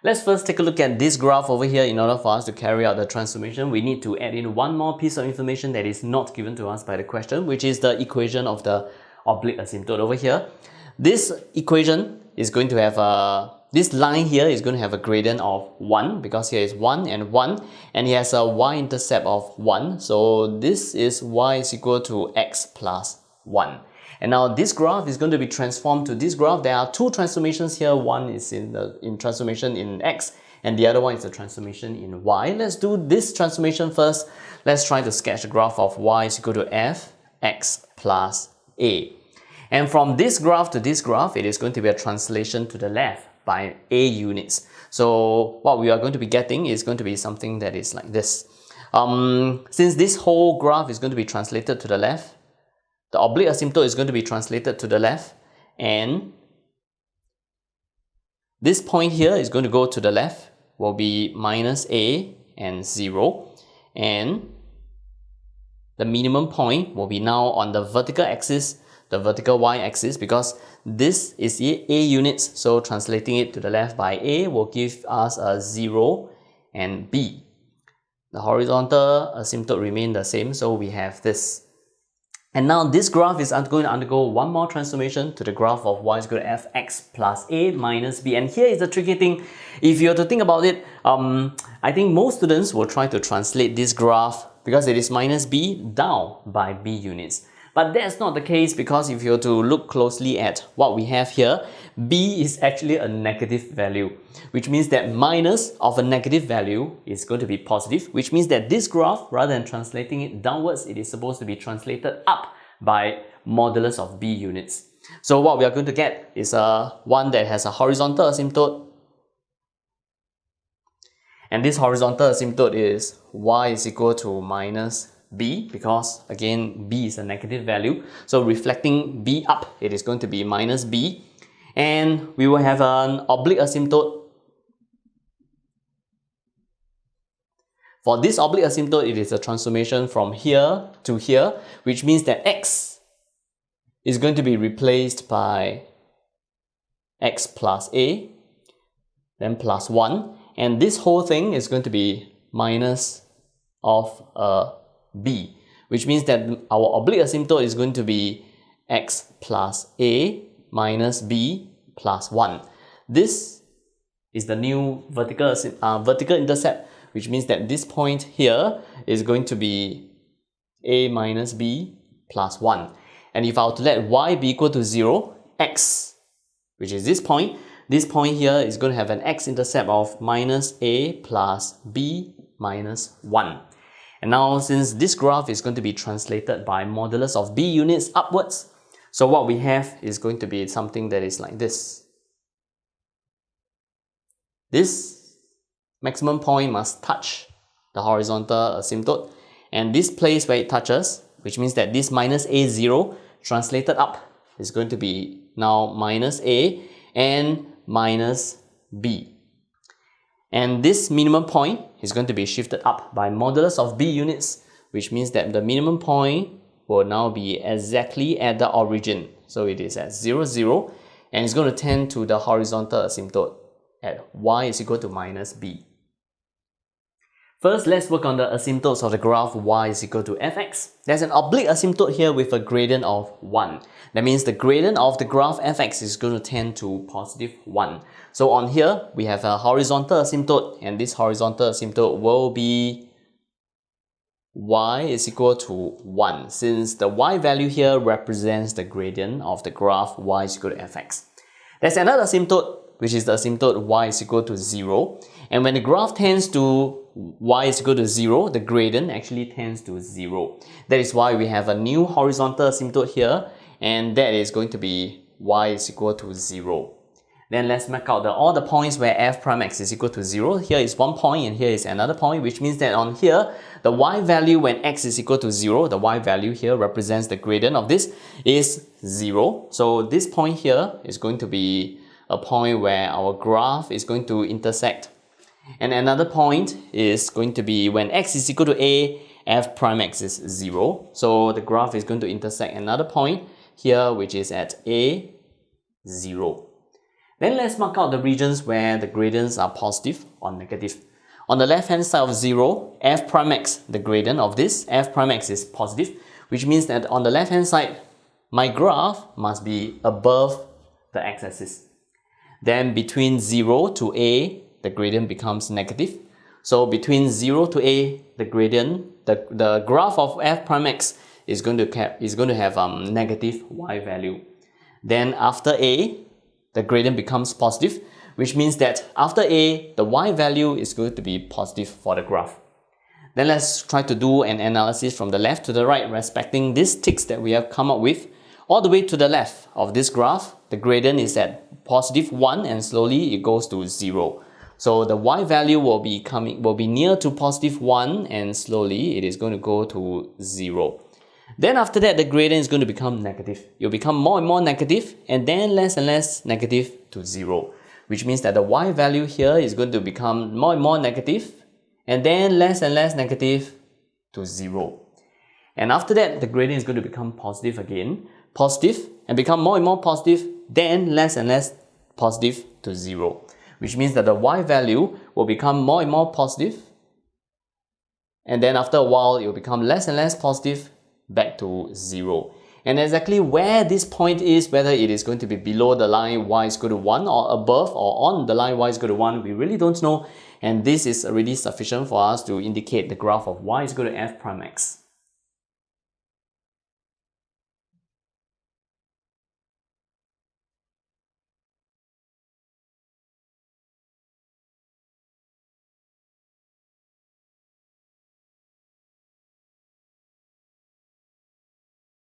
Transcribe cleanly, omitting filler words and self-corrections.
Let's first take a look at this graph over here. In order for us to carry out the transformation, we need to add in one more piece of information that is not given to us by the question, which is the equation of the oblique asymptote over here. This equation is going to have this line here is going to have a gradient of 1 because here is 1 and 1, and it has a y-intercept of 1. So this is y is equal to x plus 1. And now this graph is going to be transformed to this graph. There are two transformations here. One is in transformation in x, and the other one is the transformation in y. Let's do this transformation first. Let's try to sketch a graph of y is equal to f(x) plus a. And from this graph to this graph, it is going to be a translation to the left by a units. So what we are going to be getting is going to be something that is like this. Since this whole graph is going to be translated to the left, the oblique asymptote is going to be translated to the left, and this point here is going to go to the left, will be minus a and 0, and the minimum point will be now on the vertical axis, the vertical y-axis, because this is a units, so translating it to the left by a will give us a 0 and b. The horizontal asymptote remain the same, so we have this. And now this graph is going to undergo one more transformation to the graph of y is equal to f(x) plus a minus b. And here is the tricky thing. If you have to think about it, I think most students will try to translate this graph, because it is minus b, down by b units. But that's not the case, because if you were to look closely at what we have here, b is actually a negative value, which means that minus of a negative value is going to be positive, which means that this graph, rather than translating it downwards, it is supposed to be translated up by modulus of b units. So what we are going to get is one that has a horizontal asymptote, and this horizontal asymptote is y is equal to minus b, because again b is a negative value, so reflecting b up, it is going to be minus b. And we will have an oblique asymptote. For this oblique asymptote, it is a transformation from here to here, which means that x is going to be replaced by x plus a, then plus 1, and this whole thing is going to be minus of b, which means that our oblique asymptote is going to be x plus a minus b plus 1. This is the new vertical intercept, which means that this point here is going to be a minus b plus 1. And if I were to let y be equal to 0, x, which is this point here is going to have an x-intercept of minus a plus b minus 1. And now, since this graph is going to be translated by modulus of b units upwards, so what we have is going to be something that is like this. This maximum point must touch the horizontal asymptote, and this place where it touches, which means that this minus a0 translated up is going to be now minus a and minus b. And this minimum point is going to be shifted up by modulus of b units, which means that the minimum point will now be exactly at the origin. So it is at 0, 0, and it's going to tend to the horizontal asymptote at y is equal to minus b. First, let's work on the asymptotes of the graph y is equal to fx. There's an oblique asymptote here with a gradient of 1. That means the gradient of the graph fx is going to tend to positive 1. So on here, we have a horizontal asymptote, and this horizontal asymptote will be y is equal to 1, since the y value here represents the gradient of the graph y is equal to fx. There's another asymptote, which is the asymptote y is equal to 0. And when the graph tends to y is equal to 0, the gradient actually tends to 0. That is why we have a new horizontal asymptote here, and that is going to be y is equal to 0. Then let's mark out all the points where f prime x is equal to 0. Here is one point and here is another point, which means that on here, the y value when x is equal to 0, the y value here represents the gradient of this, is 0. So this point here is going to be a point where our graph is going to intersect. And another point is going to be when x is equal to a, f prime x is 0. So the graph is going to intersect another point here, which is at a, 0. Then let's mark out the regions where the gradients are positive or negative. On the left hand side of 0, f prime x, the gradient of this, f prime x is positive, which means that on the left hand side, my graph must be above the x-axis. Then between 0 to a, the gradient becomes negative. So between 0 to a, the gradient, the graph of f prime x is going to have negative y value. Then after a, the gradient becomes positive, which means that after a, the y value is going to be positive for the graph. Then let's try to do an analysis from the left to the right respecting these ticks that we have come up with. All the way to the left of this graph, the gradient is at positive 1 and slowly it goes to 0. So the y value will be near to positive 1 and slowly it is going to go to 0. Then after that, the gradient is going to become negative. It will become more and more negative and then less and less negative to 0. Which means that the y value here is going to become more and more negative and then less and less negative to 0. And after that, the gradient is going to become positive again, positive and become more and more positive, then less and less positive to 0. Which means that the y value will become more and more positive and then after a while it will become less and less positive back to 0. And exactly where this point is, whether it is going to be below the line y is equal to 1 or above or on the line y is equal to 1, we really don't know. And this is already sufficient for us to indicate the graph of y is equal to f prime x.